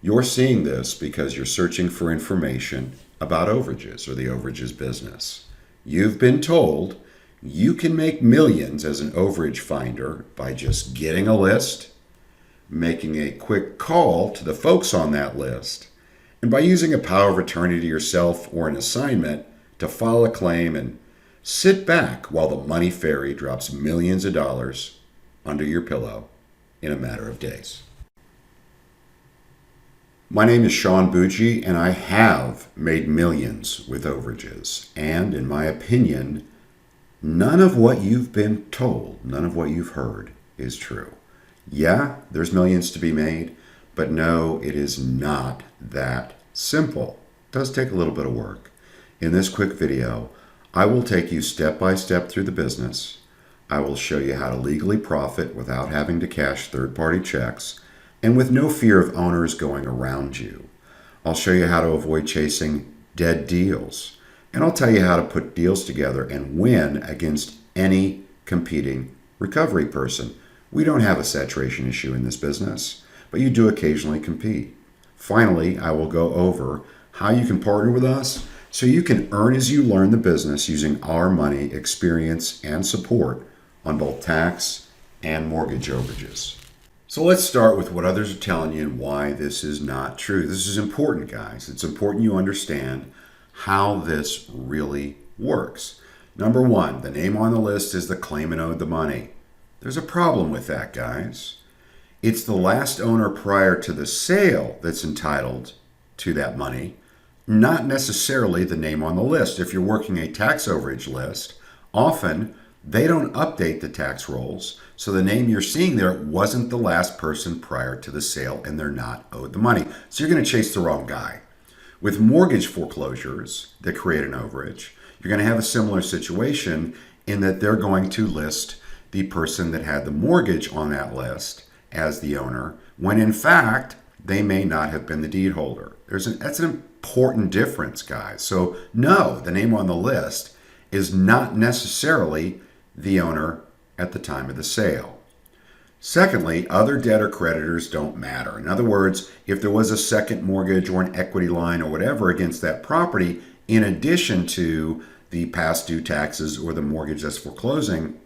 You're seeing this because you're searching for information about overages or the overages business. You've been told you can make millions as an overage finder by just getting a list, making a quick call to the folks on that list, and by using a power of attorney to yourself or an assignment to file a claim and sit back while the money fairy drops millions of dollars under your pillow in a matter of days. My name is Sean Bucci, and I have made millions with overages. And in my opinion, none of what you've been told, none of what you've heard is true. Yeah, there's millions to be made, but no, it is not that simple. It does take a little bit of work. In this quick video, I will take you step by step through the business. I will show you how to legally profit without having to cash third-party checks and with no fear of owners going around you. I'll show you how to avoid chasing dead deals. And I'll tell you how to put deals together and win against any competing recovery person. We don't have a saturation issue in this business, but you do occasionally compete. Finally, I will go over how you can partner with us so you can earn as you learn the business using our money, experience, and support on both tax and mortgage overages. So let's start with what others are telling you and why this is not true. This is important, guys. It's important you understand how this really works. Number one, the name on the list is the claimant owed the money. There's a problem with that, guys. It's the last owner prior to the sale that's entitled to that money, not necessarily the name on the list. If you're working a tax overage list, often they don't update the tax rolls, so the name you're seeing there wasn't the last person prior to the sale, and they're not owed the money. So you're going to chase the wrong guy. With mortgage foreclosures that create an overage, you're going to have a similar situation in that they're going to list the person that had the mortgage on that list as the owner, when in fact, they may not have been the deed holder. That's an important difference, guys. So no, the name on the list is not necessarily the owner at the time of the sale. Secondly, other debtor creditors don't matter. In other words, if there was a second mortgage or an equity line or whatever against that property, in addition to the past due taxes or the mortgage that's foreclosing,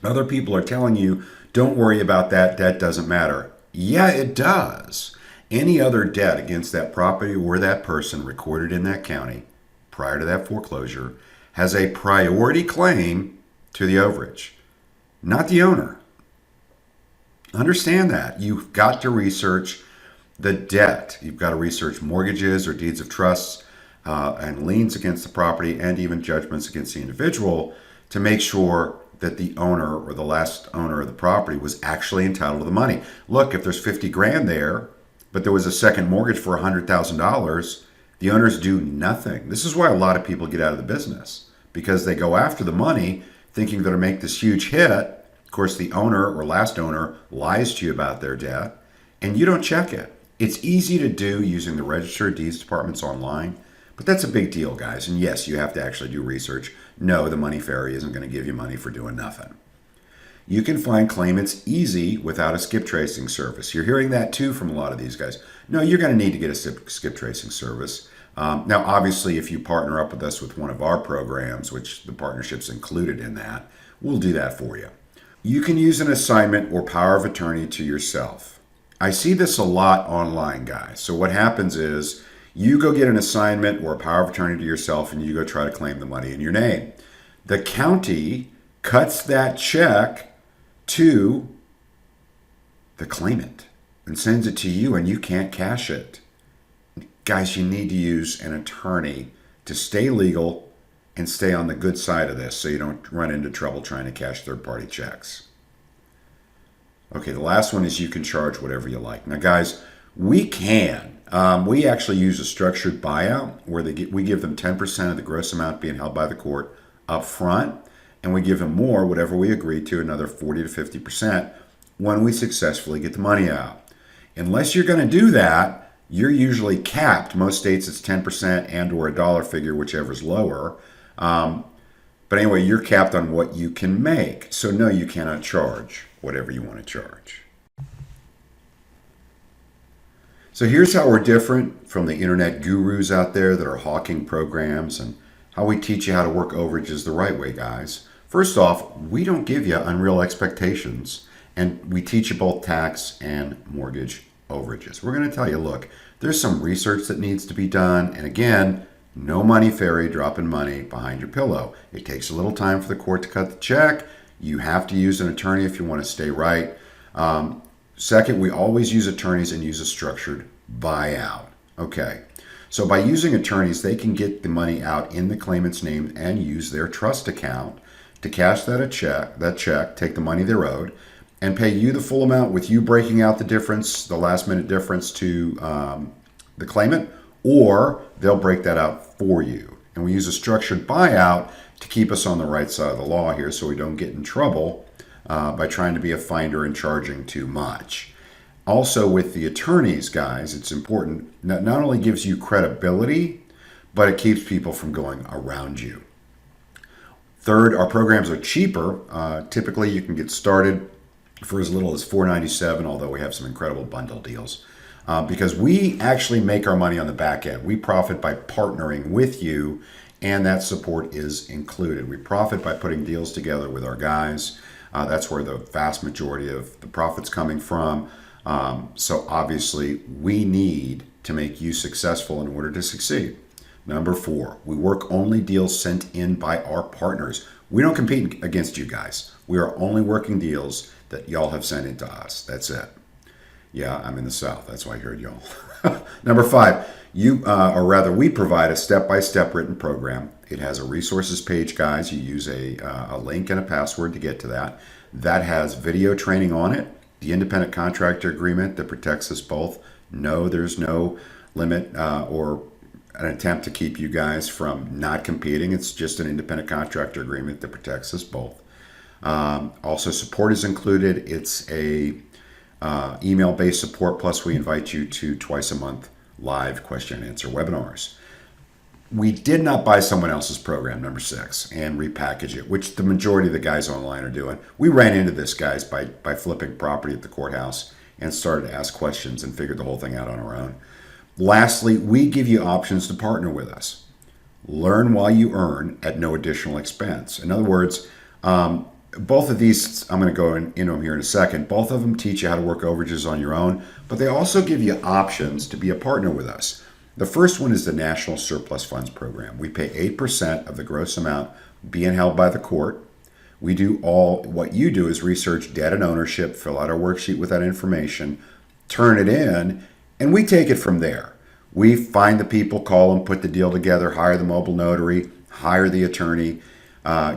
other people are telling you, don't worry about that, debt doesn't matter. Yeah, it does. Any other debt against that property or that person recorded in that county prior to that foreclosure has a priority claim to the overage, not the owner. Understand that. You've got to research the debt. You've got to research mortgages or deeds of trust and liens against the property and even judgments against the individual to make sure that the owner or the last owner of the property was actually entitled to the money. Look, if there's 50 grand there, but there was a second mortgage for $100,000, the owners do nothing. This is why a lot of people get out of the business, because they go after the money thinking they're going to make this huge hit. Of course, the owner or last owner lies to you about their debt, and you don't check it. It's easy to do using the registered deeds departments online, but that's a big deal, guys. And yes, you have to actually do research. No, the money fairy isn't going to give you money for doing nothing. You can find claimants easy without a skip tracing service. You're hearing that too from a lot of these guys. No, you're going to need to get a skip tracing service. Now, obviously, if you partner up with us with one of our programs, which the partnership's included in that, we'll do that for you. You can use an assignment or power of attorney to yourself. I see this a lot online, guys. So what happens is you go get an assignment or a power of attorney to yourself and you go try to claim the money in your name. The county cuts that check to the claimant and sends it to you, and you can't cash it. Guys, you need to use an attorney to stay legal and stay on the good side of this so you don't run into trouble trying to cash third-party checks. Okay, the last one is you can charge whatever you like. Now, guys, we can. We actually use a structured buyout where we give them 10% of the gross amount being held by the court up front, and we give them more, whatever we agree to, another 40 to 50% when we successfully get the money out. Unless you're going to do that, you're usually capped. Most states it's 10% and or a dollar figure, whichever's lower. But anyway, you're capped on what you can make. So no, you cannot charge whatever you want to charge. So here's how we're different from the internet gurus out there that are hawking programs, and how we teach you how to work overages the right way, guys. First off, we don't give you unreal expectations, and we teach you both tax and mortgage overages. We're going to tell you, look, there's some research that needs to be done, and again, no money fairy dropping money behind your pillow. It takes a little time for the court to cut the check. You have to use an attorney if you want to stay right. Second, we always use attorneys and use a structured buyout. Okay, so by using attorneys, they can get the money out in the claimant's name and use their trust account to cash that check, take the money they're owed, and pay you the full amount with you breaking out the difference, the last minute difference to the claimant, or they'll break that out for you. And we use a structured buyout to keep us on the right side of the law here so we don't get in trouble by trying to be a finder and charging too much. Also, with the attorneys, guys, it's important. Not only gives you credibility, but it keeps people from going around you. Third, our programs are cheaper. Typically, you can get started for as little as $497, although we have some incredible bundle deals. Because we actually make our money on the back end. We profit by partnering with you, and that support is included. We profit by putting deals together with our guys. That's where the vast majority of the profit's coming from. So obviously, we need to make you successful in order to succeed. Number 4, we work only deals sent in by our partners. We don't compete against you guys. We are only working deals that y'all have sent in to us. That's it. Yeah, I'm in the South. That's why I heard y'all. Number 5, we provide a step-by-step written program. It has a resources page, guys. You use a link and a password to get to that. That has video training on it, the independent contractor agreement that protects us both. No, there's no limit or an attempt to keep you guys from not competing. It's just an independent contractor agreement that protects us both. Also, support is included. It's a email-based support, plus we invite you to twice a month live question and answer webinars. We did not buy someone else's program, number 6, and repackage it, which the majority of the guys online are doing. We ran into this, guys, by flipping property at the courthouse and started to ask questions and figured the whole thing out on our own. Lastly, we give you options to partner with us. Learn while you earn at no additional expense. In other words, both of these, I'm going to go into them here in a second. Both of them teach you how to work overages on your own, but they also give you options to be a partner with us. The first one is the National Surplus Funds Program. We pay 8% of the gross amount being held by the court. We do what you do is research debt and ownership, fill out our worksheet with that information, turn it in, and we take it from there. We find the people, call them, put the deal together, hire the mobile notary, hire the attorney,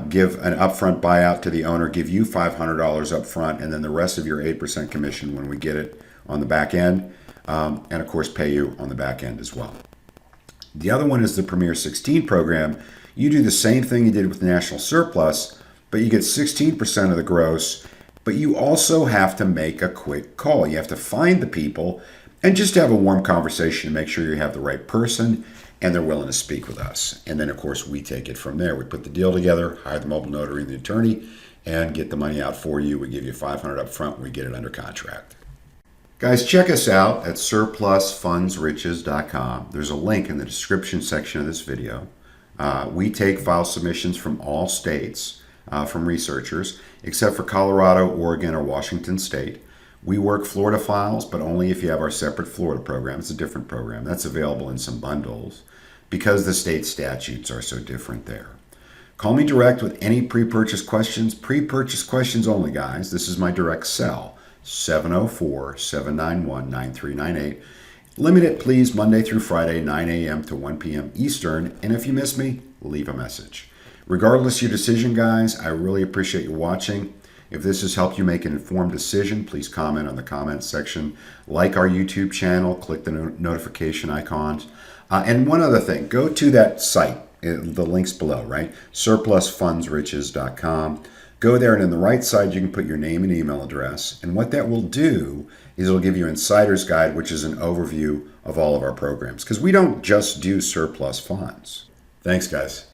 give an upfront buyout to the owner, give you $500 up front, and then the rest of your 8% commission when we get it on the back end, and of course pay you on the back end as well. The other one is the Premier 16 program. You do the same thing you did with National Surplus, but you get 16% of the gross, but you also have to make a quick call. You have to find the people and just have a warm conversation to make sure you have the right person and they're willing to speak with us. And then, of course, we take it from there. We put the deal together, hire the mobile notary and the attorney, and get the money out for you. We give you $500 up front when we get it under contract. Guys, check us out at surplusfundsriches.com. There's a link in the description section of this video. We take file submissions from all states, from researchers, except for Colorado, Oregon, or Washington State. We work Florida files, but only if you have our separate Florida program. It's a different program. That's available in some bundles because the state statutes are so different there. Call me direct with any pre-purchase questions. Pre-purchase questions only, guys. This is my direct cell, 704-791-9398. Limit it, please, Monday through Friday, 9 a.m. to 1 p.m. Eastern. And if you miss me, leave a message. Regardless of your decision, guys, I really appreciate you watching. If this has helped you make an informed decision, please comment on the comments section. Like our YouTube channel, click the notification icons. And one other thing, go to that site, the link's below, right? surplusfundsriches.com. Go there, and on the right side, you can put your name and email address. And what that will do is it'll give you Insider's Guide, which is an overview of all of our programs. Because we don't just do surplus funds. Thanks, guys.